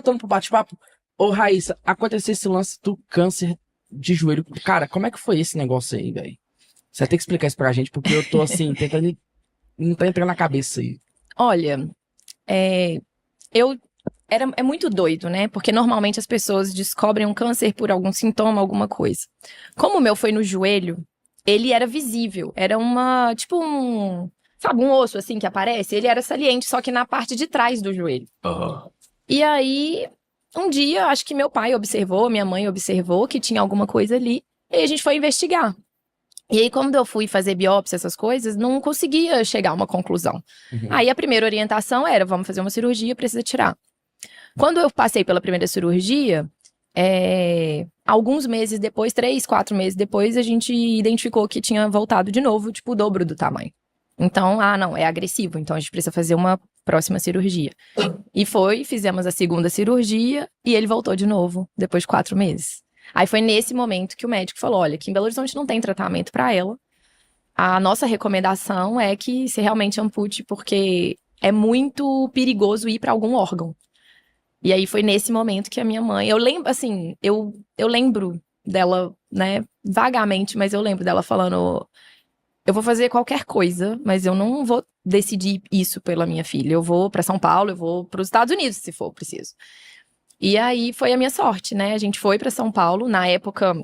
Voltando pro bate-papo. Ô, Raíssa, aconteceu esse lance do câncer de joelho. Cara, como é que foi esse negócio aí, velho? Você tem que explicar isso pra gente, porque eu tô assim, tentando. Não tá entrando na cabeça aí. Olha, é, eu é muito doido, né? Porque normalmente as pessoas descobrem um câncer por algum sintoma, alguma coisa. Como o meu foi no joelho, ele era visível, era tipo sabe, um osso assim que aparece, ele era saliente, só que na parte de trás do joelho. Aham. E aí, um dia, acho que meu pai observou, minha mãe observou que tinha alguma coisa ali, e aí a gente foi investigar. E aí, quando eu fui fazer biópsia, essas coisas, não conseguia chegar a uma conclusão. Uhum. Aí a primeira orientação era: vamos fazer uma cirurgia, precisa tirar. Quando eu passei pela primeira cirurgia, alguns meses depois, 3, 4 meses depois, a gente identificou que tinha voltado de novo, tipo, o dobro do tamanho. Então, não, é agressivo, então a gente precisa fazer uma próxima cirurgia. E fizemos a segunda cirurgia e ele voltou de novo, depois de 4 meses. Aí foi nesse momento que o médico falou: olha, aqui em Belo Horizonte não tem tratamento para ela. A nossa recomendação é que se realmente ampute, porque é muito perigoso ir para algum órgão. E aí foi nesse momento que a minha mãe, eu lembro, assim, eu lembro dela, né, vagamente, mas eu lembro dela falando: eu vou fazer qualquer coisa, mas eu não vou decidir isso pela minha filha. Eu vou para São Paulo, eu vou para os Estados Unidos, se for preciso. E aí foi a minha sorte, né? A gente foi para São Paulo. Na época,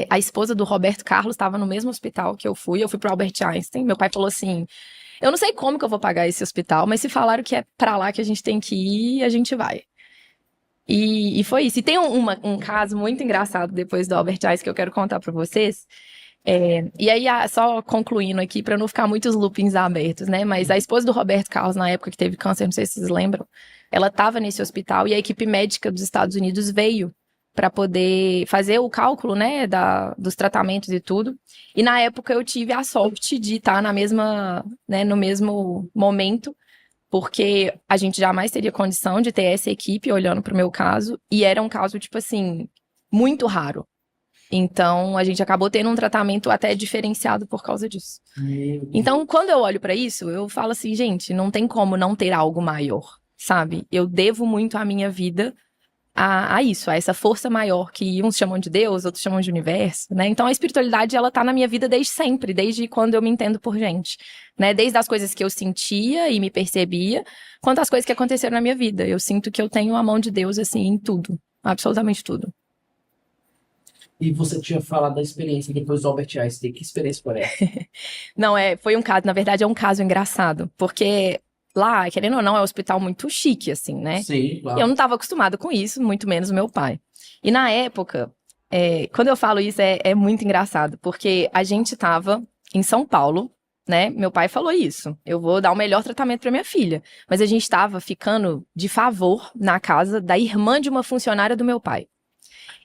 a esposa do Roberto Carlos estava no mesmo hospital que eu fui. Eu fui pro Albert Einstein. Meu pai falou assim: eu não sei como que eu vou pagar esse hospital, mas se falaram que é pra lá que a gente tem que ir, a gente vai. E foi isso. E tem um caso muito engraçado depois do Albert Einstein que eu quero contar pra vocês. E aí, só concluindo aqui, pra não ficar muitos loopings abertos, né? Mas a esposa do Roberto Carlos, na época que teve câncer, não sei se vocês lembram, ela estava nesse hospital e a equipe médica dos Estados Unidos veio para poder fazer o cálculo, né, dos tratamentos e tudo. E na época eu tive a sorte de estar no mesmo momento, porque a gente jamais teria condição de ter essa equipe olhando para o meu caso, e era um caso, tipo assim, muito raro. Então, a gente acabou tendo um tratamento até diferenciado por causa disso. Meu Deus. Então, quando eu olho pra isso, eu falo assim: gente, não tem como não ter algo maior, sabe? Eu devo muito a minha vida a isso, a essa força maior que uns chamam de Deus, outros chamam de universo, né? Então, a espiritualidade, ela tá na minha vida desde sempre, desde quando eu me entendo por gente, né? Desde as coisas que eu sentia e me percebia, quanto as coisas que aconteceram na minha vida. Eu sinto que eu tenho a mão de Deus, assim, em tudo, absolutamente tudo. E você tinha falado da experiência depois do Albert Einstein. Que experiência foi essa? Não, foi um caso, na verdade é um caso engraçado, porque lá, querendo ou não, é um hospital muito chique, assim, né? Sim, Eu claro. não estava acostumada com isso, muito menos o meu pai. E na época, quando eu falo isso, é muito engraçado, porque a gente estava em São Paulo, né? Meu pai falou isso: eu vou dar o melhor tratamento para minha filha. Mas a gente estava ficando de favor na casa da irmã de uma funcionária do meu pai.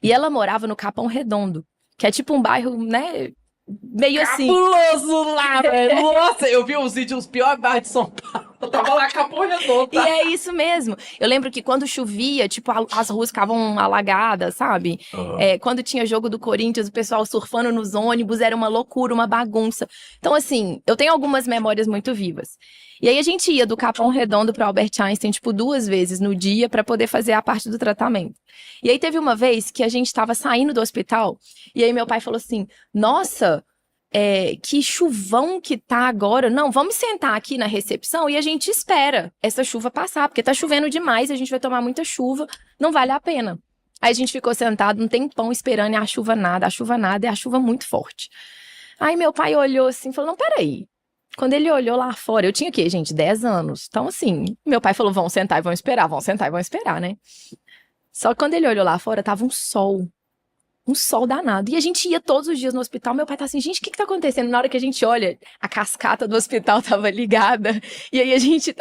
E ela morava no Capão Redondo, que é tipo um bairro, né? Meio assim. Cabuloso lá, velho. Nossa, eu vi os vídeos, os piores bairros de São Paulo. Eu tava lá, Capão Redondo, E tá? é isso mesmo. Eu lembro que quando chovia, tipo, as ruas ficavam alagadas, sabe? Aham. Quando tinha jogo do Corinthians, o pessoal surfando nos ônibus, era uma loucura, uma bagunça. Então, assim, eu tenho algumas memórias muito vivas. E aí a gente ia do Capão Redondo para Albert Einstein, tipo, 2 vezes no dia para poder fazer a parte do tratamento. E aí teve uma vez que a gente estava saindo do hospital, e aí meu pai falou assim: nossa, que chuvão que tá agora. Não, vamos sentar aqui na recepção e a gente espera essa chuva passar, porque tá chovendo demais, a gente vai tomar muita chuva, não vale a pena. Aí a gente ficou sentado um tempão esperando e a chuva nada, e a chuva muito forte. Aí meu pai olhou assim e falou: não, peraí. Quando ele olhou lá fora, eu tinha o quê, gente? 10 anos. Então, assim, meu pai falou: vão sentar e vão sentar e vão esperar, né? Só que quando ele olhou lá fora, tava um sol danado. E a gente ia todos os dias no hospital. Meu pai tá assim: gente, o que tá acontecendo? Na hora que a gente olha, a cascata do hospital tava ligada. E aí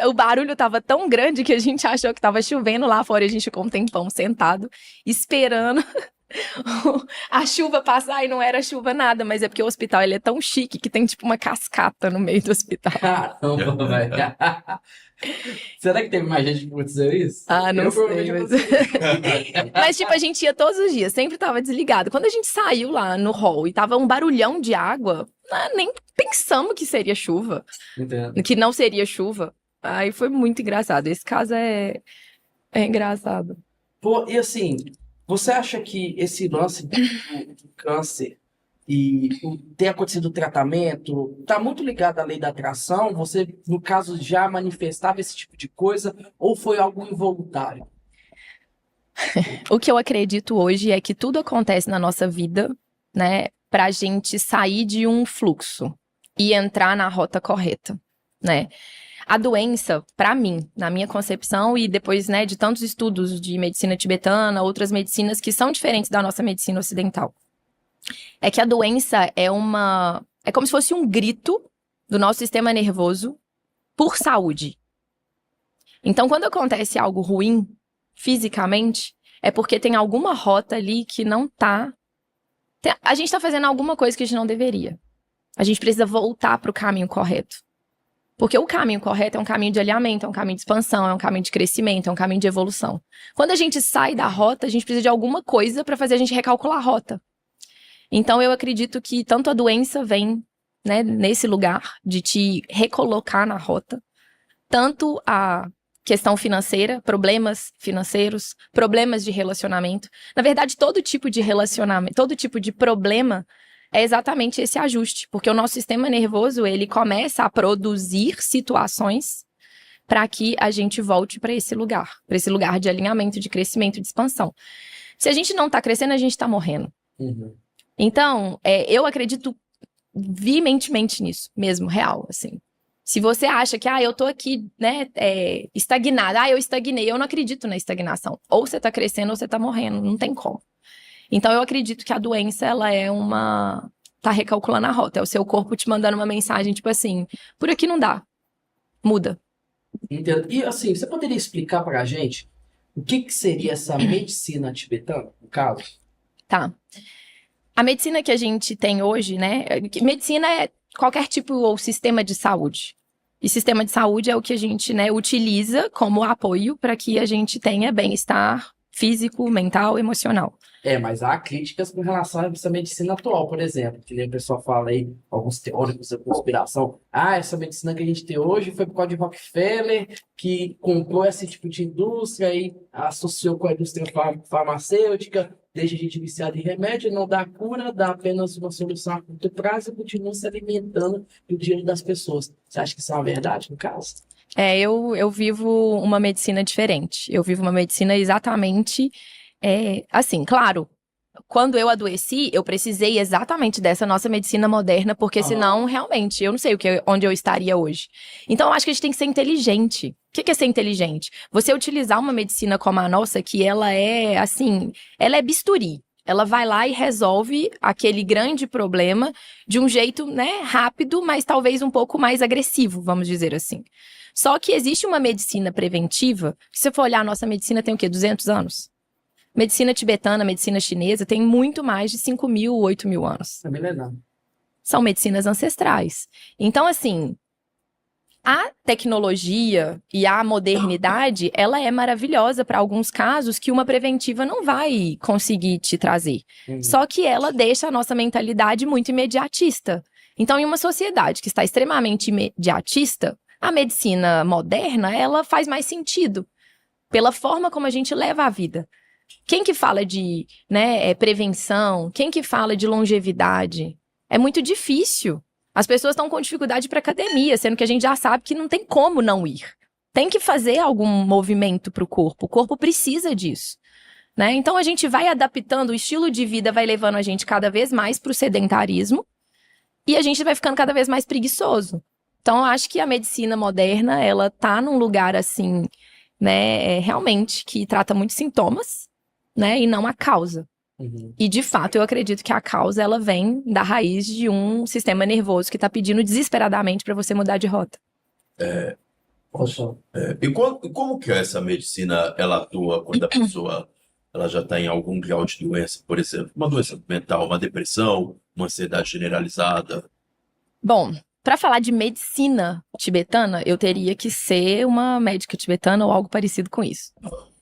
o barulho tava tão grande que a gente achou que tava chovendo lá fora. E a gente ficou um tempão sentado, esperando a chuva passar, e não era chuva nada. Mas é porque o hospital, ele é tão chique que tem tipo uma cascata no meio do hospital. Caramba, velho. Será que teve mais gente que aconteceu isso? Ah, não Eu sei, provavelmente mas... aconteceu. Mas, tipo, a gente ia todos os dias, sempre tava desligado. Quando a gente saiu lá no hall e tava um barulhão de água, nem pensamos que seria chuva, Entendo. que não seria chuva. Aí foi muito engraçado. Esse caso É engraçado. Pô, e assim, você acha que esse lance do câncer e ter acontecido o tratamento tá muito ligado à lei da atração? Você, no caso, já manifestava esse tipo de coisa ou foi algo involuntário? O que eu acredito hoje é que tudo acontece na nossa vida, né, pra gente sair de um fluxo e entrar na rota correta, né? A doença, pra mim, na minha concepção e depois, né, de tantos estudos de medicina tibetana, outras medicinas que são diferentes da nossa medicina ocidental, é que a doença é como se fosse um grito do nosso sistema nervoso por saúde. Então, quando acontece algo ruim fisicamente, é porque tem alguma rota ali que não tá. A gente tá fazendo alguma coisa que a gente não deveria. A gente precisa voltar pro caminho correto. Porque o caminho correto é um caminho de alinhamento, é um caminho de expansão, é um caminho de crescimento, é um caminho de evolução. Quando a gente sai da rota, a gente precisa de alguma coisa para fazer a gente recalcular a rota. Então, eu acredito que tanto a doença vem, né, nesse lugar de te recolocar na rota, tanto a questão financeira, problemas financeiros, problemas de relacionamento. Na verdade, todo tipo de relacionamento, todo tipo de problema é exatamente esse ajuste, porque o nosso sistema nervoso, ele começa a produzir situações para que a gente volte para esse lugar de alinhamento, de crescimento, de expansão. Se a gente não está crescendo, a gente está morrendo. Uhum. Então, eu acredito veementemente nisso, mesmo, real, assim. Se você acha que, eu tô aqui, né, estagnada, eu estagnei, eu não acredito na estagnação. Ou você tá crescendo ou você tá morrendo, não tem como. Então, eu acredito que a doença, ela tá recalculando a rota, é o seu corpo te mandando uma mensagem, tipo assim, por aqui não dá, muda. Entendo. E assim, você poderia explicar pra gente o que seria essa medicina tibetana, no caso? Tá. A medicina que a gente tem hoje, né, medicina é qualquer tipo ou sistema de saúde. E sistema de saúde é o que a gente, né, utiliza como apoio para que a gente tenha bem-estar físico, mental, emocional. Mas há críticas com relação a essa medicina atual, por exemplo, que nem o pessoal fala aí, alguns teóricos da conspiração, essa medicina que a gente tem hoje foi por causa de Rockefeller, que comprou esse tipo de indústria e associou com a indústria farmacêutica, deixa a gente viciado em remédio, não dá cura, dá apenas uma solução a curto prazo e continua se alimentando do dinheiro das pessoas. Você acha que isso é uma verdade, no caso? Eu vivo uma medicina diferente. Eu vivo uma medicina exatamente... assim, claro, quando eu adoeci, eu precisei exatamente dessa nossa medicina moderna, porque senão, realmente, eu não sei onde eu estaria hoje. Então, eu acho que a gente tem que ser inteligente. O que é ser inteligente? Você utilizar uma medicina como a nossa, que ela é, assim, ela é bisturi. Ela vai lá e resolve aquele grande problema de um jeito, né, rápido, mas talvez um pouco mais agressivo, vamos dizer assim. Só que existe uma medicina preventiva, se você for olhar, a nossa medicina tem o quê? 200 anos? Medicina tibetana, medicina chinesa, tem muito mais de 5.000, 8.000 anos. É milenar. São medicinas ancestrais. Então, assim, a tecnologia e a modernidade, ela é maravilhosa para alguns casos que uma preventiva não vai conseguir te trazer. Só que ela deixa a nossa mentalidade muito imediatista. Então, em uma sociedade que está extremamente imediatista, a medicina moderna, ela faz mais sentido pela forma como a gente leva a vida. Quem que fala de, né, prevenção? Quem que fala de longevidade? É muito difícil. As pessoas estão com dificuldade para academia, sendo que a gente já sabe que não tem como não ir. Tem que fazer algum movimento para o corpo precisa disso, né? Então a gente vai adaptando, o estilo de vida vai levando a gente cada vez mais para o sedentarismo e a gente vai ficando cada vez mais preguiçoso. Então eu acho que a medicina moderna, ela tá num lugar assim, né, realmente que trata muitos sintomas, né, e não a causa. E, de fato, eu acredito que a causa, ela vem da raiz de um sistema nervoso que tá pedindo desesperadamente para você mudar de rota. E como que essa medicina, ela atua quando a pessoa ela já está em algum grau de doença, por exemplo, uma doença mental, uma depressão, uma ansiedade generalizada? Bom, para falar de medicina tibetana, eu teria que ser uma médica tibetana ou algo parecido com isso.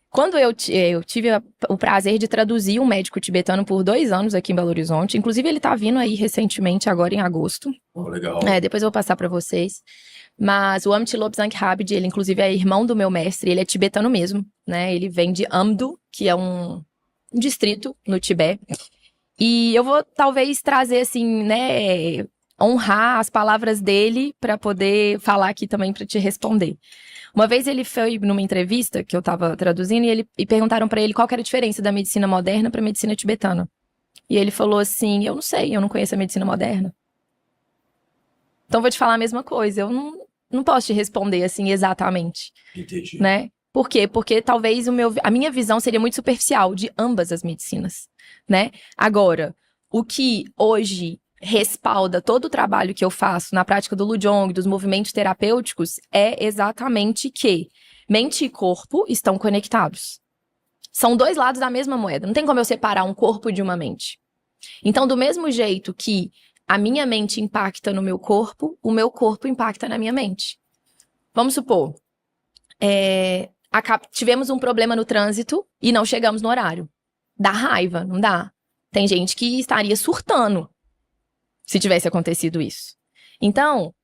Quando eu tive o prazer de traduzir um médico tibetano por 2 anos aqui em Belo Horizonte, inclusive ele tá vindo aí recentemente, agora em agosto. Legal. Depois eu vou passar para vocês. Mas o Amit Lobsang Rabid, ele inclusive é irmão do meu mestre, ele é tibetano mesmo, né? Ele vem de Amdo, que é um distrito no Tibete. E eu vou talvez trazer assim, né, honrar as palavras dele para poder falar aqui também para te responder. Uma vez ele foi numa entrevista que eu tava traduzindo e perguntaram para ele qual que era a diferença da medicina moderna para a medicina tibetana. E ele falou assim: eu não sei, eu não conheço a medicina moderna. Então vou te falar a mesma coisa, eu não posso te responder assim exatamente. Entendi. Né? Por quê? Porque talvez a minha visão seria muito superficial de ambas as medicinas, né? Agora, o que hoje respalda todo o trabalho que eu faço na prática do Lujong, dos movimentos terapêuticos, é exatamente que mente e corpo estão conectados. São dois lados da mesma moeda. Não tem como eu separar um corpo de uma mente. Então, do mesmo jeito que a minha mente impacta no meu corpo, o meu corpo impacta na minha mente. Vamos supor, tivemos um problema no trânsito e não chegamos no horário. Dá raiva, não dá? Tem gente que estaria surtando se tivesse acontecido isso. Então,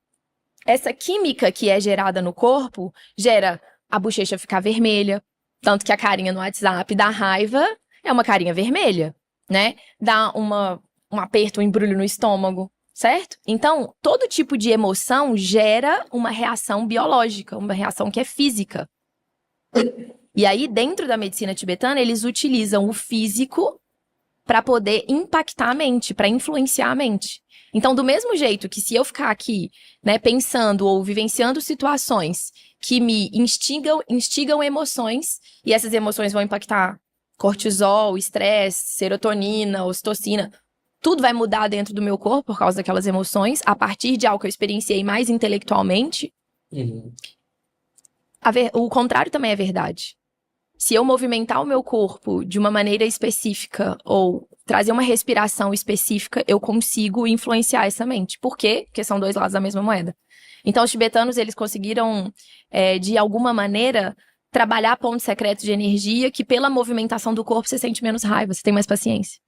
essa química que é gerada no corpo gera a bochecha ficar vermelha, tanto que a carinha no WhatsApp da raiva é uma carinha vermelha, né? Dá um aperto, um embrulho no estômago, certo? Então, todo tipo de emoção gera uma reação biológica, uma reação que é física. E aí, dentro da medicina tibetana, eles utilizam o físico para poder impactar a mente, para influenciar a mente. Então, do mesmo jeito que se eu ficar aqui, né, pensando ou vivenciando situações que me instigam emoções, e essas emoções vão impactar cortisol, estresse, serotonina, ocitocina, tudo vai mudar dentro do meu corpo por causa daquelas emoções, a partir de algo que eu experienciei mais intelectualmente. O contrário também é verdade. Se eu movimentar o meu corpo de uma maneira específica ou trazer uma respiração específica, eu consigo influenciar essa mente. Por quê? Porque são dois lados da mesma moeda. Então, os tibetanos, eles conseguiram, de alguma maneira, trabalhar pontos secretos de energia que, pela movimentação do corpo, você sente menos raiva, você tem mais paciência.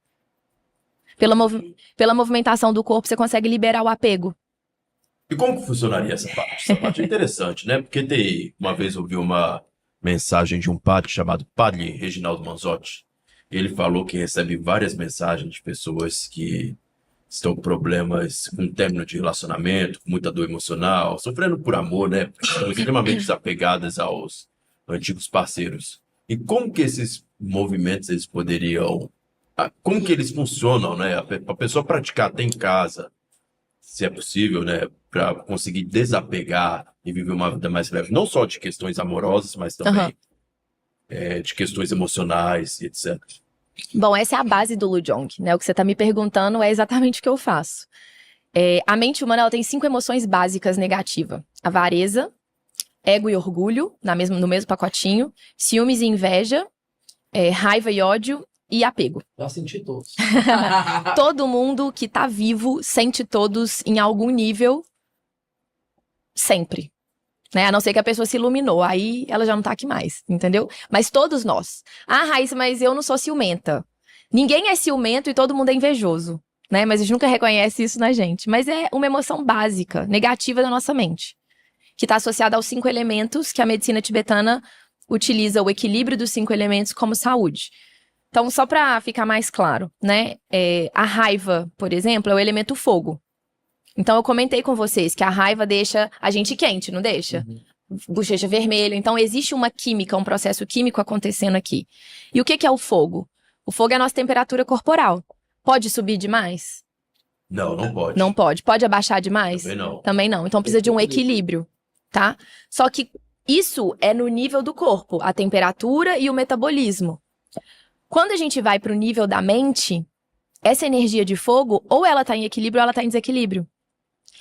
Pela movimentação do corpo, você consegue liberar o apego. E como que funcionaria essa parte? Essa parte é interessante, né? Porque uma vez eu ouvi uma mensagem de um padre chamado Padre Reginaldo Manzotti. Ele falou que recebe várias mensagens de pessoas que estão com problemas com término de relacionamento, com muita dor emocional, sofrendo por amor, né? Estão extremamente desapegadas aos antigos parceiros. E como que esses movimentos eles poderiam... Como que eles funcionam, né? A pessoa praticar até em casa, se é possível, né? Para conseguir desapegar e viver uma vida mais leve, não só de questões amorosas, mas também de questões emocionais e etc. Bom, essa é a base do Lujong, né? O que você está me perguntando é exatamente o que eu faço. A mente humana ela tem 5 emoções básicas negativas: avareza, ego e orgulho, no mesmo pacotinho, ciúmes e inveja, raiva e ódio e apego. Já senti todos. Todo mundo que tá vivo sente todos em algum nível, sempre. Né? A não ser que a pessoa se iluminou, aí ela já não tá aqui mais, entendeu? Mas todos nós. Ah, Raíssa, mas eu não sou ciumenta. Ninguém é ciumento e todo mundo é invejoso, né? Mas a gente nunca reconhece isso na gente. Mas é uma emoção básica, negativa da nossa mente, que tá associada aos 5 elementos que a medicina tibetana utiliza o equilíbrio dos 5 elementos como saúde. Então, só para ficar mais claro, né? A raiva, por exemplo, é o elemento fogo. Então, eu comentei com vocês que a raiva deixa a gente quente, não deixa? Bochecha vermelha. Então, existe uma química, um processo químico acontecendo aqui. E o que é o fogo? O fogo é a nossa temperatura corporal. Pode subir demais? Não, não pode. Não pode. Pode abaixar demais? Também não. Também não. Então, precisa de um equilíbrio, tá? Só que isso é no nível do corpo, a temperatura e o metabolismo. Quando a gente vai para o nível da mente, essa energia de fogo, ou ela está em equilíbrio ou ela está em desequilíbrio.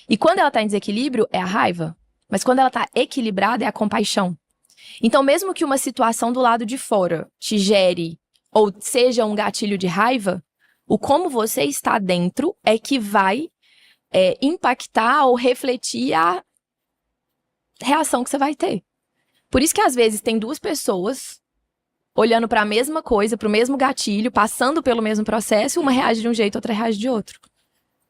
E quando ela está em desequilíbrio, é a raiva. Mas quando ela está equilibrada, é a compaixão. Então, mesmo que uma situação do lado de fora te gere, ou seja um gatilho de raiva, o como você está dentro é que vai impactar ou refletir a reação que você vai ter. Por isso que, às vezes, tem 2 pessoas olhando para a mesma coisa, para o mesmo gatilho, passando pelo mesmo processo, uma reage de um jeito, outra reage de outro.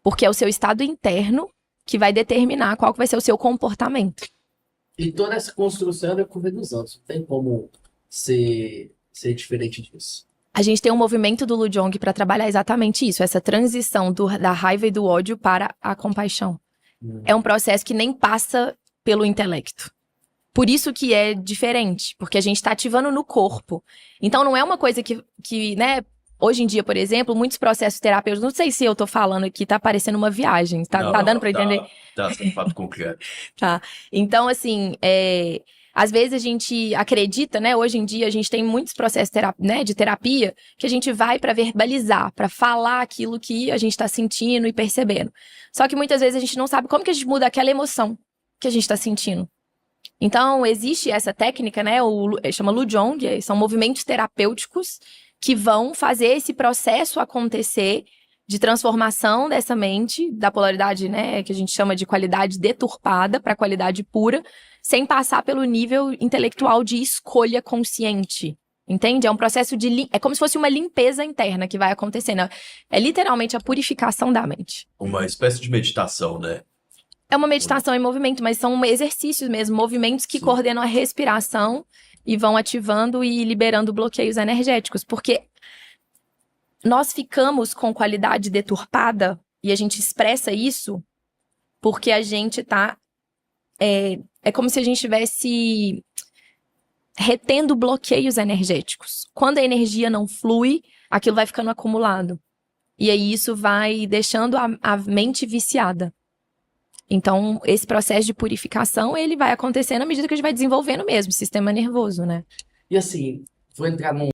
Porque é o seu estado interno que vai determinar qual que vai ser o seu comportamento. E toda essa construção é decorrer dos anos. Não tem como ser diferente disso. A gente tem um movimento do Lujong para trabalhar exatamente isso, essa transição da raiva e do ódio para a compaixão. É um processo que nem passa pelo intelecto. Por isso que é diferente, porque a gente está ativando no corpo. Então não é uma coisa que, né, hoje em dia, por exemplo, muitos processos terapêuticos, não sei se eu tô falando aqui, tá parecendo uma viagem, tá dando para entender? Tá, de fato concreto. Tá. Então, assim, às vezes a gente acredita, né? Hoje em dia a gente tem muitos processos de terapia que a gente vai para verbalizar, para falar aquilo que a gente tá sentindo e percebendo. Só que muitas vezes a gente não sabe como que a gente muda aquela emoção que a gente tá sentindo. Então, existe essa técnica, né? Chama Lujong, são movimentos terapêuticos que vão fazer esse processo acontecer de transformação dessa mente, da polaridade, né, que a gente chama de qualidade deturpada para qualidade pura, sem passar pelo nível intelectual de escolha consciente. Entende? É um processo é como se fosse uma limpeza interna que vai acontecendo. É literalmente a purificação da mente. Uma espécie de meditação, né? É uma meditação em movimento, mas são exercícios mesmo, movimentos que coordenam a respiração e vão ativando e liberando bloqueios energéticos. Porque nós ficamos com qualidade deturpada e a gente expressa isso porque a gente tá... É como se a gente estivesse retendo bloqueios energéticos. Quando a energia não flui, aquilo vai ficando acumulado. E aí isso vai deixando a mente viciada. Então, esse processo de purificação, ele vai acontecendo à medida que a gente vai desenvolvendo mesmo o sistema nervoso, né? E assim, vou entrar num